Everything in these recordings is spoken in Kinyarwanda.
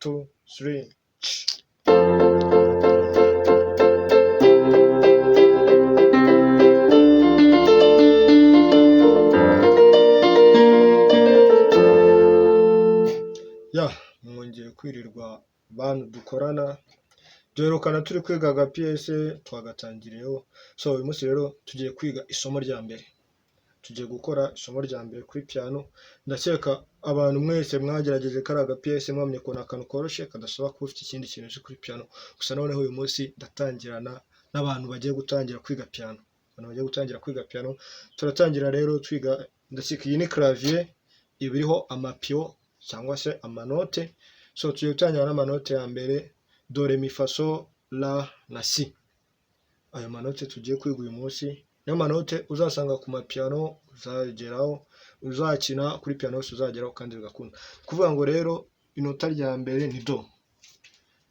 2 3 mwongeye kwirirwa bantu dukorana duherukana turi kwiga agapiese twagatangiriyeho. So uyu munsi rero tugiye kwiga isomo rya mbere, tugiye gukora isomo rya mbere kuri piano. Ndakeka abantu mwese mwagerageje kari agapiese mwamye kubona akantu koroshye kadasaba kuba ufite ikindi kintu uzi kuri piano. Gusa noneho uyu munsi ndatangirana n'abantu bagiye gutangira kwiga piano. Turatangira rero twiga, ndakeka iyi ni clavier iba iriho amapiyo cyangwa se amanote. So tugiye gutangira n'amanote ya mbere, do re mi fa so la na si. Ayo manote tugiye kwiga uyu munsi niyo manote uzasanga ku mapiano uzageraho, uzakina kuri piano yose uzageraho kandi bigakunda. Kuvuga ngo rero inota rya mbere ni do.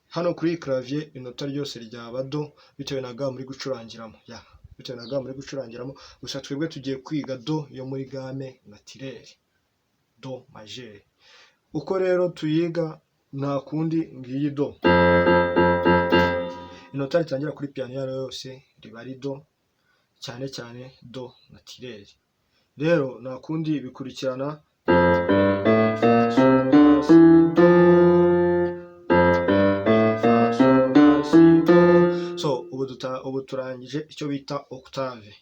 Hano kuri clavier inota ryose ryaba do bitewe na ga muri gucurangiramo, bitewe na ga muri gucurangiramo. Gusa twebwe tugiye kwiga do yo muri game naturelle, do majeur. Uko rero tuyiga nta kundi ngiyi do. Inota ritangira kuri piano yose riba ari do, cyane cyane do naturelle. Rero nta kundi bikurikirana so ubu turangije icyo bita octave.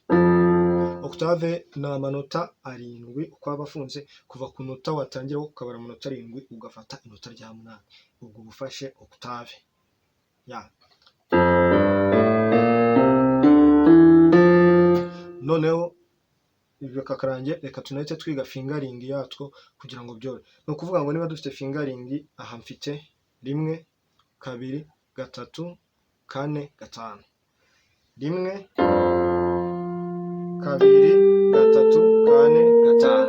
Octave ni amanota arindwi uko aba afunze, kuva ku nota watangira ukabara amanota arindwi ugafata inota rya munani, ubwo bufashe octave. Noneho ibyo kakarange, reka tunahite twiga fingering yatwo kugira ngo byore. No kuvuga ngo niba dufite fingering, aha mfite 1 2 3 4 5, 1 2 3 4 5.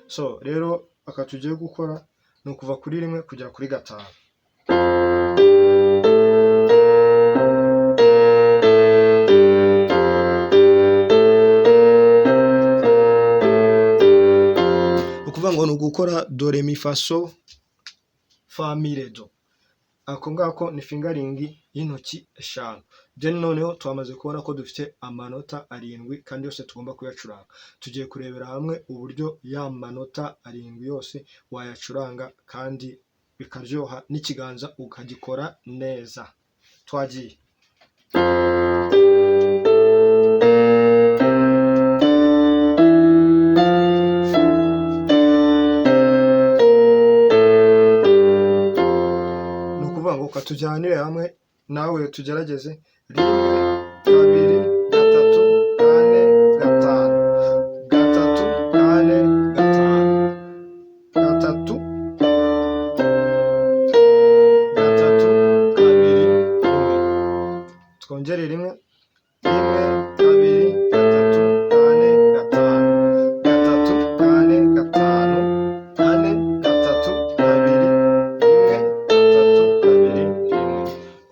So rero aka tugiye gukora ni kuva kuri 1 kugera kuri 5. Ukuvuga ngo ni ugukora do re mi fa so fa mi re do. Ako ngako ni fingering y'intoki 5. Then noneho twamaze kubona ko dufite amanota arindwi kandi yose tugomba kuyacuranga. Tugiye kurebera hamwe uburyo ya manota arindwi yose wayacuranga kandi bikaryoha n'ikiganza ukagikora neza. Twagiye. Tujyanire hamwe nawe tugerageze. 1 2 3 4 5 3 4 5 3 2 1. Twongere 1 2 3 4 5 3 4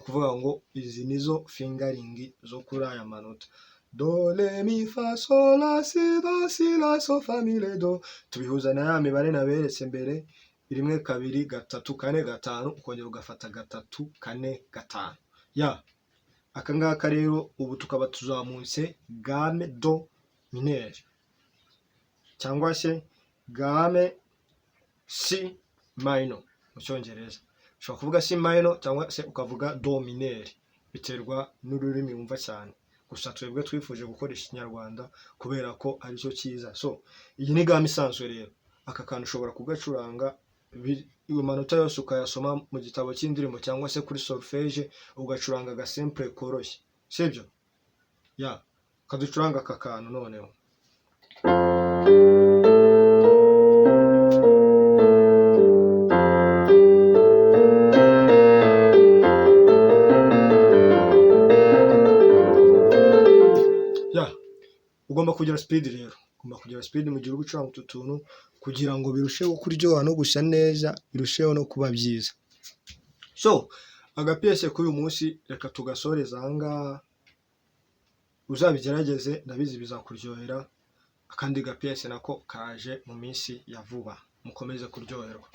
5 izi nizo fingering zo kuri aya manota. Do re mi fa so la si do si la so fa mi re do. Tubihuza na ya mibare naberetse mbere, 1 2 3 4 5, ukongera ugafata 3 4 5. Aka ngaka rero ubu tukaba tuzamutse game do mineur cyangwa se game si minor mu Cyongereza. Ushobora kuvuga si minor cyangwa se ukavuga do mineur, biterwa n'ururimi wumva cyane. Gusa twebwe twifuje gukoresha Ikinyarwanda kubera ko ari cyo cyiza. So iyi ni game isanzwe rero. Aka kantu ushobora kugacuranga amanota yose ukayasoma mu gitabo cy'indirimbo cyangwa se kuri solfège ugacuranga aga simple koroshye, sibyo? Kaducuranga aka kantu noneho. Ugomba kugira speed rero, ugomba kugira speed mu gihe uri gucuranga utu tuntu kugira ngo birusheho kuryoha no gusa neza, birusheho no kuba byiza. So agapiese k'uyu munsi reka tugasoreza aha ngaha. Uzabigerageze, ndabizi bizakuryohera. Akandi gapiese nako kaje mu minsi ya vuba. Mukomeze kuryoherwa.